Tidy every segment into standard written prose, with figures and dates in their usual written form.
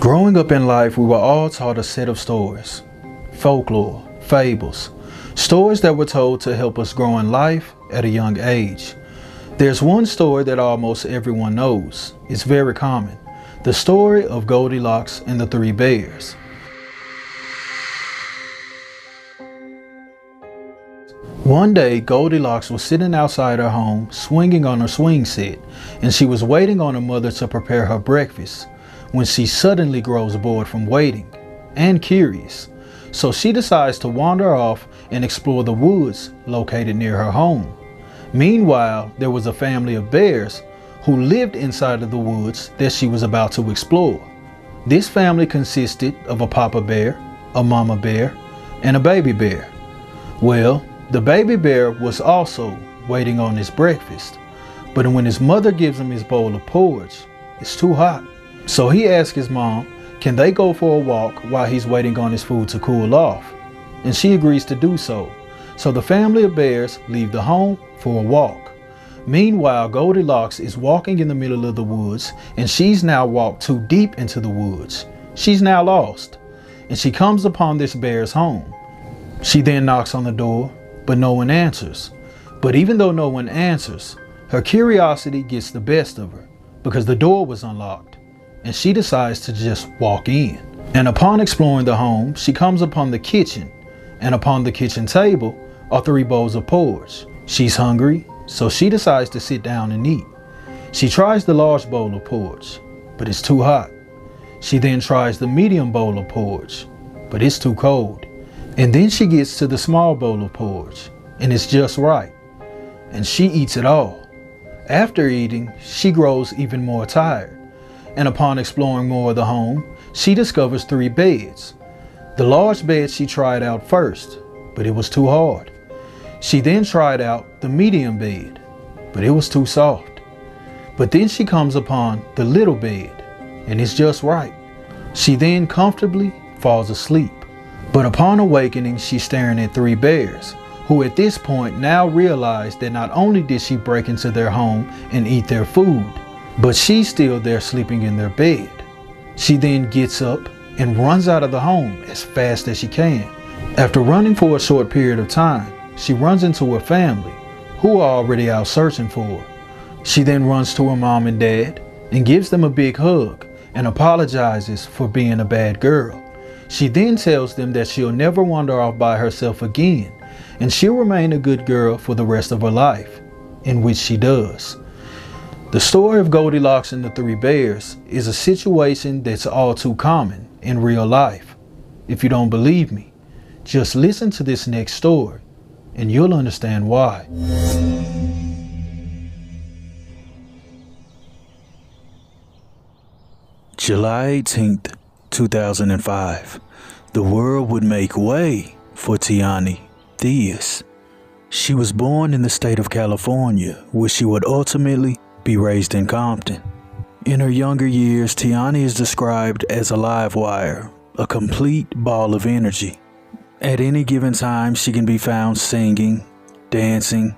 Growing up in life, we were all taught a set of stories, folklore, fables, stories that were told to help us grow in life at a young age. There's one story that almost everyone knows. It's very common. The story of Goldilocks and the Three Bears. One day, Goldilocks was sitting outside her home, swinging on her swing set, and she was waiting on her mother to prepare her breakfast, when she suddenly grows bored from waiting and curious. So she decides to wander off and explore the woods located near her home. Meanwhile, there was a family of bears who lived inside of the woods that she was about to explore. This family consisted of a papa bear, a mama bear, and a baby bear. Well, the baby bear was also waiting on his breakfast, but when his mother gives him his bowl of porridge, it's too hot. So he asks his mom, can they go for a walk while he's waiting on his food to cool off? And she agrees to do so. So the family of bears leave the home for a walk. Meanwhile, Goldilocks is walking in the middle of the woods, and she's now walked too deep into the woods. She's now lost, and she comes upon this bear's home. She then knocks on the door, but no one answers. But even though no one answers, her curiosity gets the best of her because the door was unlocked, and she decides to just walk in. And upon exploring the home, she comes upon the kitchen, and upon the kitchen table are 3 bowls of porridge. She's hungry, so she decides to sit down and eat. She tries the large bowl of porridge, but it's too hot. She then tries the medium bowl of porridge, but it's too cold. And then she gets to the small bowl of porridge, and it's just right. And she eats it all. After eating, she grows even more tired. And upon exploring more of the home, she discovers 3 beds. The large bed she tried out first, but it was too hard. She then tried out the medium bed, but it was too soft. But then she comes upon the little bed, and it's just right. She then comfortably falls asleep. But upon awakening, she's staring at 3 bears, who at this point now realize that not only did she break into their home and eat their food, but she's still there sleeping in their bed. She then gets up and runs out of the home as fast as she can. After running for a short period of time, she runs into her family, who are already out searching for her. She then runs to her mom and dad and gives them a big hug and apologizes for being a bad girl. She then tells them that she'll never wander off by herself again, and she'll remain a good girl for the rest of her life, in which she does. The story of Goldilocks and the 3 Bears is a situation that's all too common in real life. If you don't believe me, just listen to this next story, and you'll understand why. July 18th, 2005. The world would make way for Tioni Theus. She was born in the state of California, where she would ultimately be raised in Compton. In her younger years, Tioni is described as a live wire, a complete ball of energy. At any given time, she can be found singing, dancing,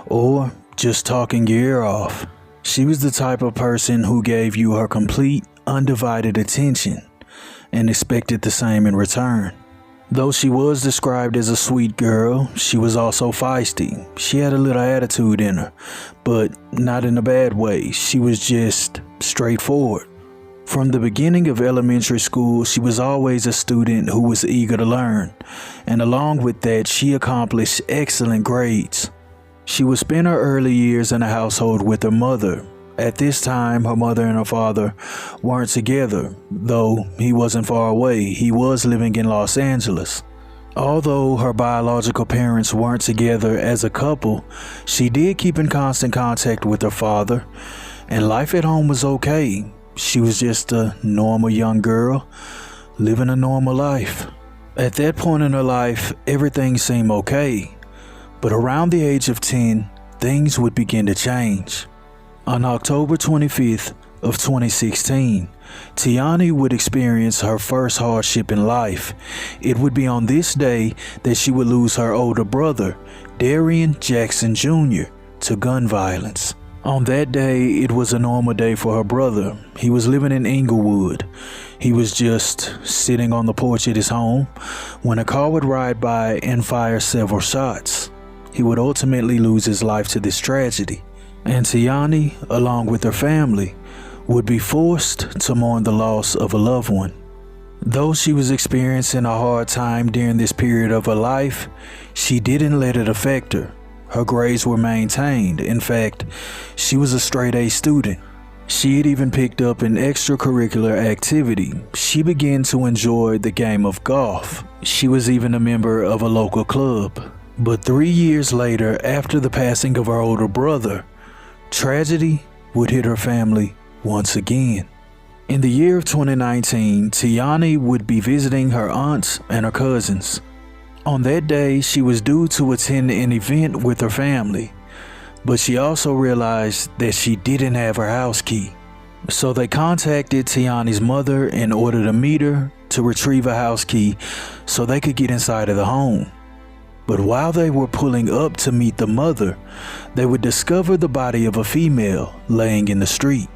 or just talking your ear off. She was the type of person who gave you her complete, undivided attention and expected the same in return. Though she was described as a sweet girl, she was also feisty. She had a little attitude in her, but not in a bad way. She was just straightforward. From the beginning of elementary school, she was always a student who was eager to learn, and along with that, she accomplished excellent grades. She would spend her early years in a household with her mother. At this time, her mother and her father weren't together, though he wasn't far away. He was living in Los Angeles. Although her biological parents weren't together as a couple, she did keep in constant contact with her father, and life at home was okay. She was just a normal young girl, living a normal life. At that point in her life, everything seemed okay, but around the age of 10, things would begin to change. On October 25th of 2016, Tioni would experience her first hardship in life. It would be on this day that she would lose her older brother, Darian Jackson Jr., to gun violence. On that day, it was a normal day for her brother. He was living in Inglewood. He was just sitting on the porch at his home when a car would ride by and fire several shots. He would ultimately lose his life to this tragedy, and Tioni, along with her family, would be forced to mourn the loss of a loved one. Though she was experiencing a hard time during this period of her life, she didn't let it affect her. Her grades were maintained. In fact, she was a straight A student. She had even picked up an extracurricular activity. She began to enjoy the game of golf. She was even a member of a local club. But 3 years later, after the passing of her older brother, tragedy would hit her family once again. In the year of 2019, Tioni would be visiting her aunts and her cousins. On that day, she was due to attend an event with her family, but she also realized that she didn't have her house key. So they contacted Tioni's mother in order to meet her to retrieve a house key so they could get inside of the home. But while they were pulling up to meet the mother, they would discover the body of a female laying in the street.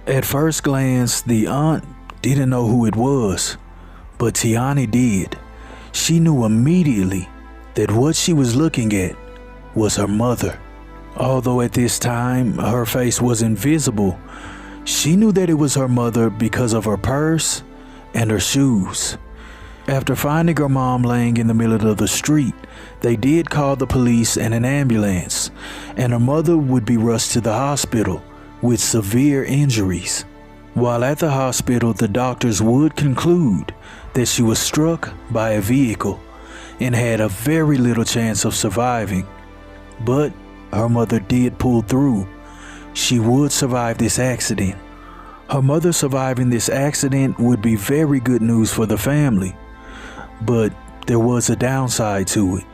At first glance, the aunt didn't know who it was, but Tioni did. She knew immediately that what she was looking at was her mother. Although at this time her face wasn't visible, she knew that it was her mother because of her purse and her shoes. After finding her mom laying in the middle of the street, they did call the police and an ambulance, and her mother would be rushed to the hospital with severe injuries. While at the hospital, the doctors would conclude that she was struck by a vehicle and had a very little chance of surviving. But her mother did pull through. She would survive this accident. Her mother surviving this accident would be very good news for the family. But there was a downside to it.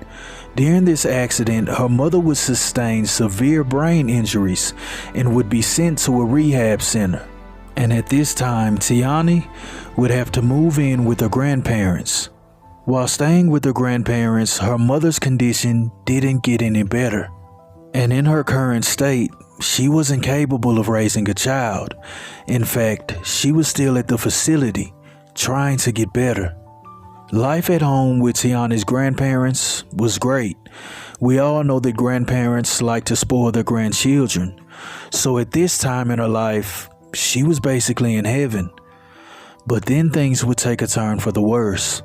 During this accident, her mother would sustain severe brain injuries and would be sent to a rehab center. And at this time, Tioni would have to move in with her grandparents. While staying with her grandparents, her mother's condition didn't get any better. And in her current state, she wasn't capable of raising a child. In fact, she was still at the facility, trying to get better. Life at home with Tioni's grandparents was great. We all know that grandparents like to spoil their grandchildren. So at this time in her life, she was basically in heaven. But then things would take a turn for the worse.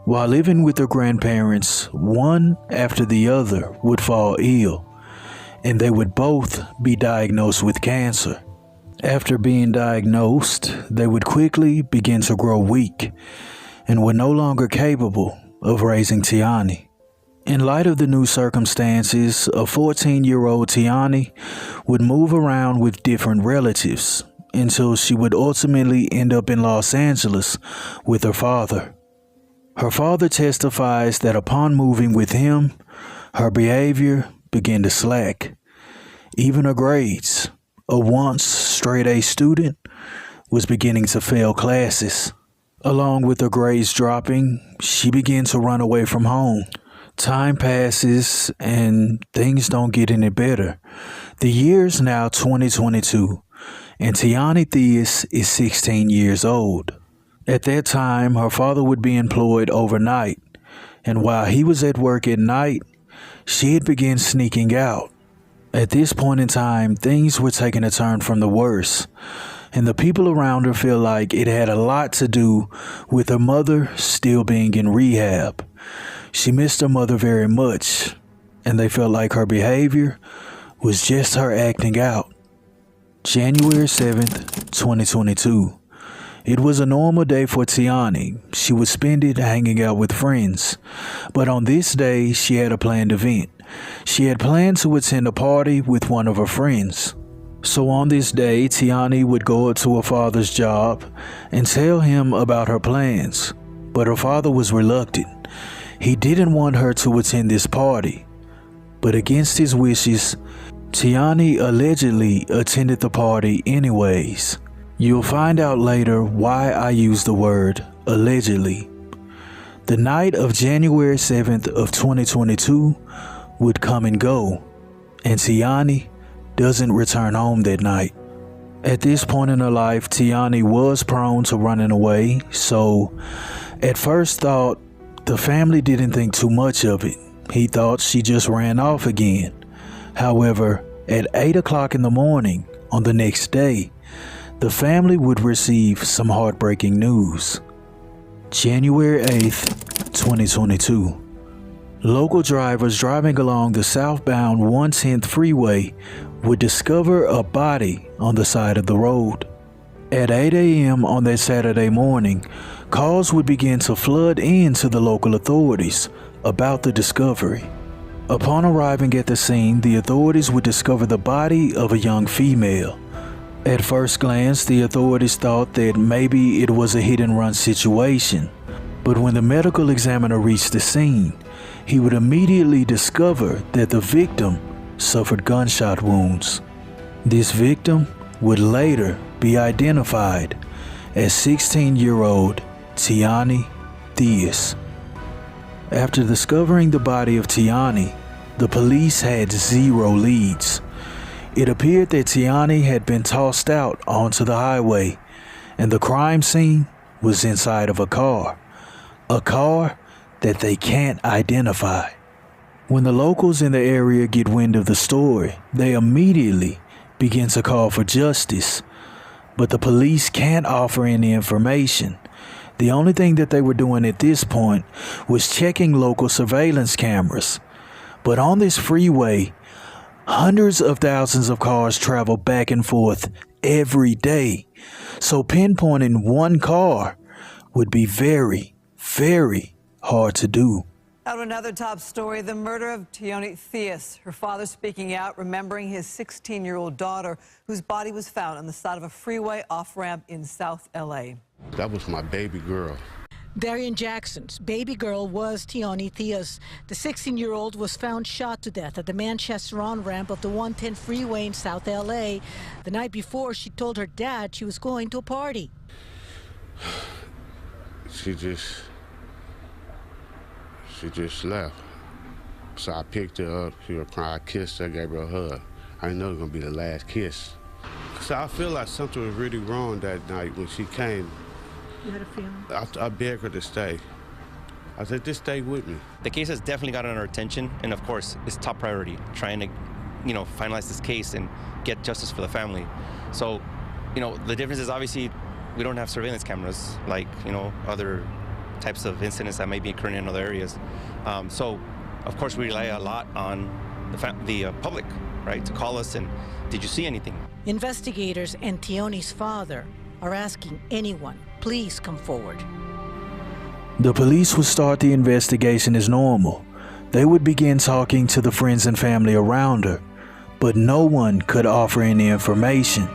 While living with her grandparents, one after the other would fall ill, and they would both be diagnosed with cancer. After being diagnosed, they would quickly begin to grow weak and were no longer capable of raising Tioni. In light of the new circumstances, a 14-year-old Tioni would move around with different relatives until she would ultimately end up in Los Angeles with her father. Her father testifies that upon moving with him, her behavior began to slack. Even her grades, a once straight A student, was beginning to fail classes. Along with her grades dropping, she began to run away from home. Time passes and things don't get any better. The year's now 2022, and Tioni Theus is 16 years old. At that time, her father would be employed overnight, and while he was at work at night, she had begun sneaking out. At this point in time, things were taking a turn from the worse, and the people around her feel like it had a lot to do with her mother still being in rehab. She missed her mother very much, and they felt like her behavior was just her acting out. January 7th, 2022. It was a normal day for Tioni. She would spend it hanging out with friends. But on this day, she had a planned event. She had planned to attend a party with one of her friends. So on this day, Tioni would go up to her father's job and tell him about her plans. But her father was reluctant. He didn't want her to attend this party. But against his wishes, Tioni allegedly attended the party anyways. You'll find out later why I use the word allegedly. The night of January 7th of 2022 would come and go, and Tioni doesn't return home that night. At this point in her life, Tioni was prone to running away, so at first thought, the family didn't think too much of it. He thought she just ran off again. However, at 8 o'clock in the morning on the next day, the family would receive some heartbreaking news. January 8th, 2022. Local drivers driving along the southbound 110th freeway would discover a body on the side of the road. At 8 a.m. on that Saturday morning, calls would begin to flood into the local authorities about the discovery. Upon arriving at the scene, the authorities would discover the body of a young female. At first glance, the authorities thought that maybe it was a hit-and-run situation, but when the medical examiner reached the scene, he would immediately discover that the victim suffered gunshot wounds. This victim would later be identified as 16-year-old Tioni Theus. After discovering the body of Tioni, the police had zero leads. It appeared that Tioni had been tossed out onto the highway, and the crime scene was inside of a car that they can't identify. When the locals in the area get wind of the story, they immediately begin to call for justice, but the police can't offer any information. The only thing that they were doing at this point was checking local surveillance cameras. But on this freeway, hundreds of thousands of cars travel back and forth every day. So pinpointing one car would be very, very hard to do. Out of another top story, the murder of Tioni Theus. Her father speaking out, remembering his 16-year-old daughter, whose body was found on the side of a freeway off-ramp in South L.A. That was my baby girl. Darian Jackson's baby girl was Tioni Theus. The 16-year-old was found shot to death at the Manchester on-ramp of the 110 freeway in South L.A. The night before, she told her dad she was going to a party. She just left. So I picked her up, she was crying, I kissed her, gave her a hug. I didn't know it was gonna be the last kiss. So I feel like something was really wrong that night when she came. You had a feeling? I begged her to stay. I said, just stay with me. The case has definitely gotten our attention, and of course, it's top priority, trying to, finalize this case and get justice for the family. So, the difference is obviously we don't have surveillance cameras like, other types of incidents that may be occurring in other areas. So, of course, we rely a lot on the public, right, to call us and, did you see anything? Investigators and Tioni's father are asking anyone, please come forward. The police would start the investigation as normal. They would begin talking to the friends and family around her, but no one could offer any information.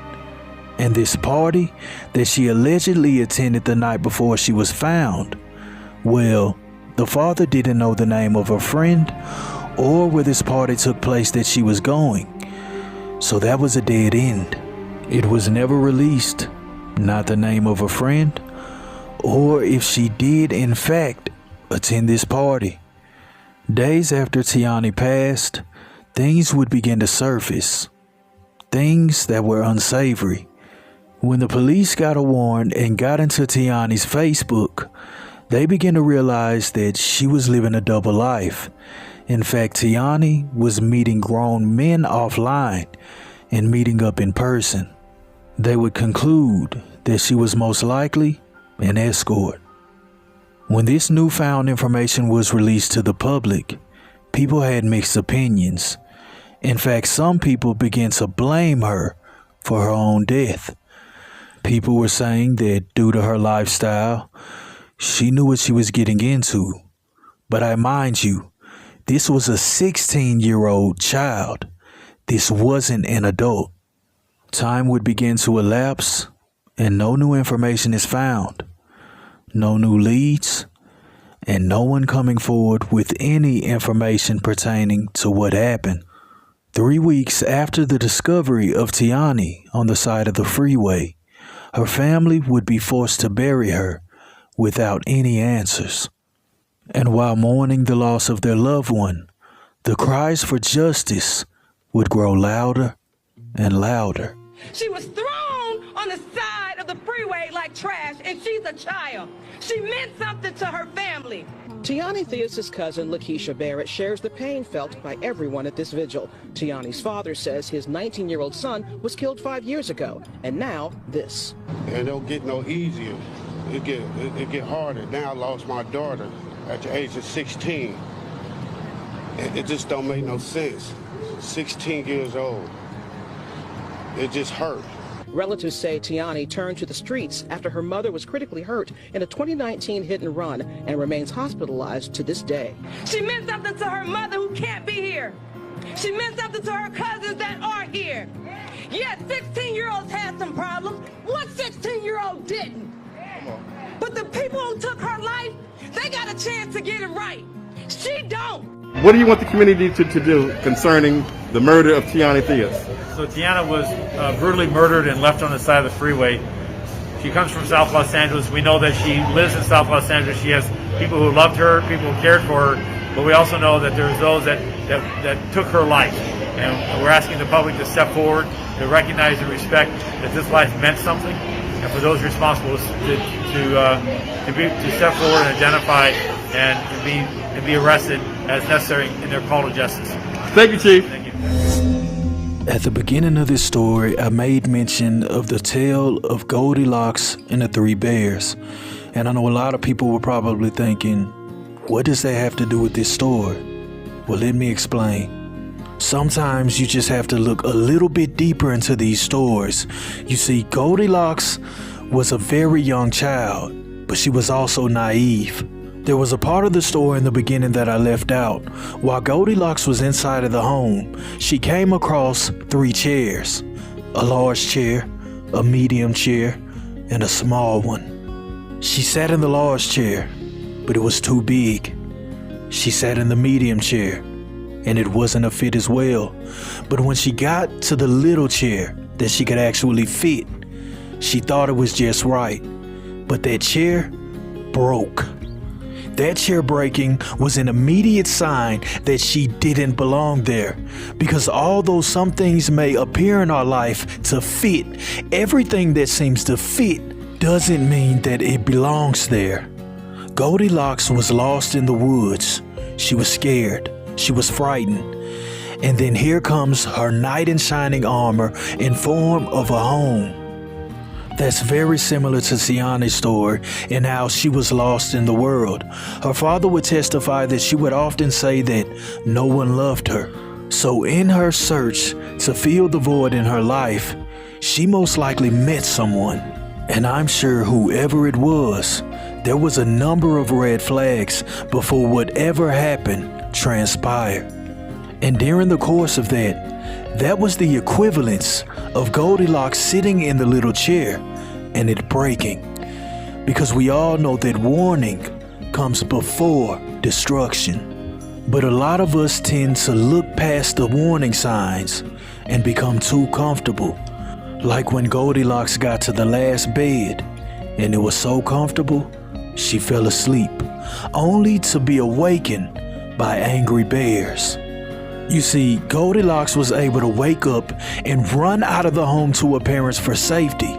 And this party that she allegedly attended the night before she was found, well, the father didn't know the name of her friend or where this party took place that she was going. So that was a dead end. It was never released, not the name of a friend, or if she did in fact attend this party. Days after Tioni passed, things would begin to surface. Things that were unsavory. When the police got a warrant and got into Tioni's Facebook, they began to realize that she was living a double life. In fact, Tioni was meeting grown men offline and meeting up in person. They would conclude that she was most likely an escort. When this newfound information was released to the public, people had mixed opinions. In fact, some people began to blame her for her own death. People were saying that due to her lifestyle, she knew what she was getting into. But I mind you, this was a 16-year-old child. This wasn't an adult. Time would begin to elapse, and no new information is found. No new leads, and no one coming forward with any information pertaining to what happened. 3 weeks after the discovery of Tioni on the side of the freeway, her family would be forced to bury her without any answers. And while mourning the loss of their loved one, the cries for justice would grow louder and louder. She was thrown on the side of the freeway like trash, and she's a child. She meant something to her family. Tioni Theus' cousin, Lakeisha Barrett, shares the pain felt by everyone at this vigil. Tioni's father says his 19-year-old son was killed 5 years ago, and now this. And it don't get no easier. It get harder. Now I lost my daughter at the age of 16. It just don't make no sense. 16 years old. It just hurt. Relatives say Tioni turned to the streets after her mother was critically hurt in a 2019 hit and run and remains hospitalized to this day. She meant something to her mother who can't be here. She meant something to her cousins that are here. Yes, 16-year-olds had some problems. What 16-year-old didn't? But the people who took her life, they got a chance to get it right. She don't. What do you want the community to do concerning the murder of Tioni Theus? So Tiana was brutally murdered and left on the side of the freeway. She comes from South Los Angeles. We know that she lives in South Los Angeles. She has people who loved her, people who cared for her, but we also know that there's those that took her life. And we're asking the public to step forward, to recognize and respect that this life meant something, and for those responsible to step forward and identify and be arrested as necessary in their call to justice. Thank you, Chief. Thank you. At the beginning of this story, I made mention of the tale of Goldilocks and the Three Bears. And I know a lot of people were probably thinking, what does that have to do with this story? Well, let me explain. Sometimes you just have to look a little bit deeper into these stories. You see, Goldilocks was a very young child, but she was also naive. There was a part of the story in the beginning that I left out. While Goldilocks was inside of the home, she came across 3 chairs. A large chair, a medium chair, and a small one. She sat in the large chair, but it was too big. She sat in the medium chair, and it wasn't a fit as well. But when she got to the little chair that she could actually fit, she thought it was just right. But that chair broke. That chair breaking was an immediate sign that she didn't belong there. Because although some things may appear in our life to fit, everything that seems to fit doesn't mean that it belongs there. Goldilocks was lost in the woods. She was scared. She was frightened. And then here comes her knight in shining armor in form of a home. That's very similar to Tioni's story and how she was lost in the world. Her father would testify that she would often say that no one loved her. So in her search to fill the void in her life, she most likely met someone. And I'm sure whoever it was, there was a number of red flags before whatever happened transpired. And during the course of that was the equivalence of Goldilocks sitting in the little chair and it breaking. Because we all know that warning comes before destruction. But a lot of us tend to look past the warning signs and become too comfortable. Like when Goldilocks got to the last bed and it was so comfortable, she fell asleep, only to be awakened by angry bears. You see, Goldilocks was able to wake up and run out of the home to her parents for safety.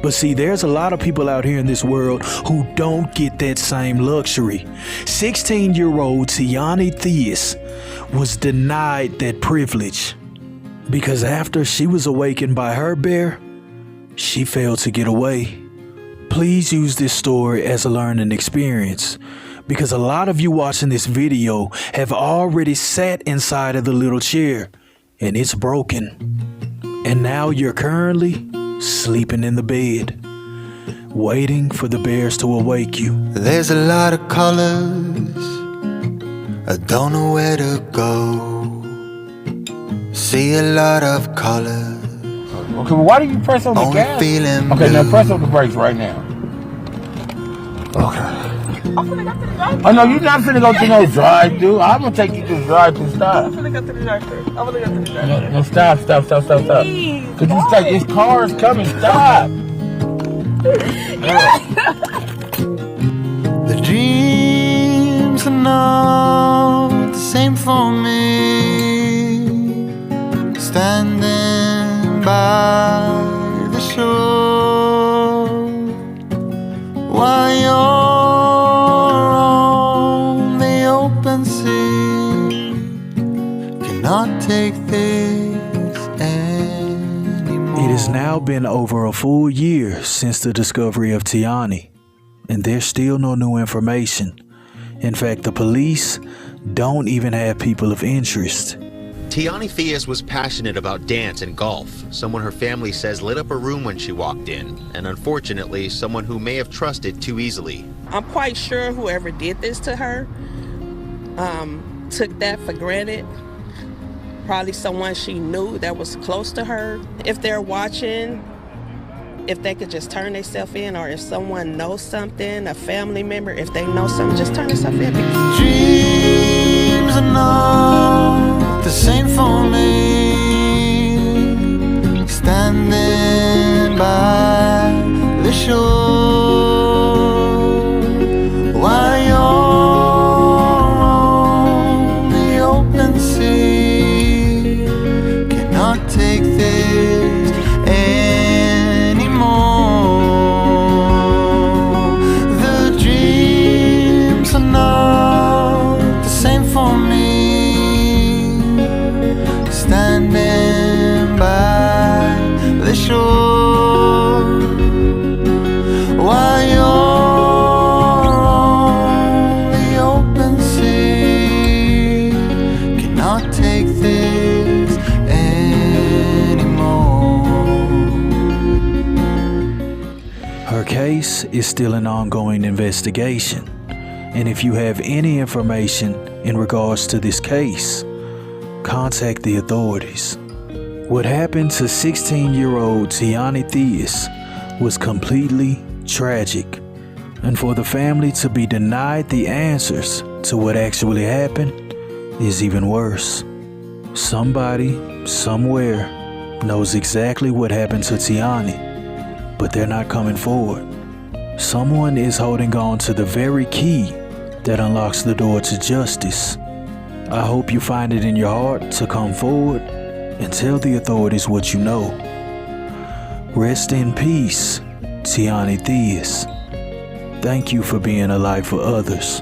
But see, there's a lot of people out here in this world who don't get that same luxury. 16-year-old Tioni Theus was denied that privilege because after she was awakened by her bear, she failed to get away. Please use this story as a learning experience, because a lot of you watching this video have already sat inside of the little chair and it's broken. And now you're currently sleeping in the bed, waiting for the bears to awake you. There's a lot of colors, I don't know where to go. See a lot of colors. Okay, well, why do you press on the Only gas? feeling Okay, blue. now press on the brakes right now. Okay. I'm finna go to the drive-thru. Oh no, you're not finna go to no drive-thru. I'm gonna take you to the drive-thru. Stop. I'm finna go to the drive-thru. I'm gonna go to the drive-thru. No, stop. Please, Cause you start, this car's coming. Stop. The dreams are not the same for me. Standing Standing by the shore while you're on the open sea. Cannot take this anymore. It has now been over a full year since the discovery of Tioni, and there's still no new information. In fact, the police don't even have people of interest. Tioni Theus was passionate about dance and golf, someone her family says lit up a room when she walked in, and unfortunately, someone who may have trusted too easily. I'm quite sure whoever did this to her took that for granted. Probably someone she knew that was close to her. If they're watching, if they could just turn themselves in, or if someone knows something, a family member, if they know something, just turn themselves in. Dreams are not the same for me. Standing by the shore while you're on the open sea. Cannot take this anymore. The dreams are not the same for me. Standing by the shore while you're on the open sea. Cannot take this anymore. Her case is still an ongoing investigation, and if you have any information in regards to this case, contact the authorities. What happened to 16-year-old Tioni Theus was completely tragic, and for the family to be denied the answers to what actually happened is even worse. Somebody, somewhere, knows exactly what happened to Tioni, but they're not coming forward. Someone is holding on to the very key that unlocks the door to justice. I hope you find it in your heart to come forward and tell the authorities what you know. Rest in peace, Tioni Theus. Thank you for being a light for others.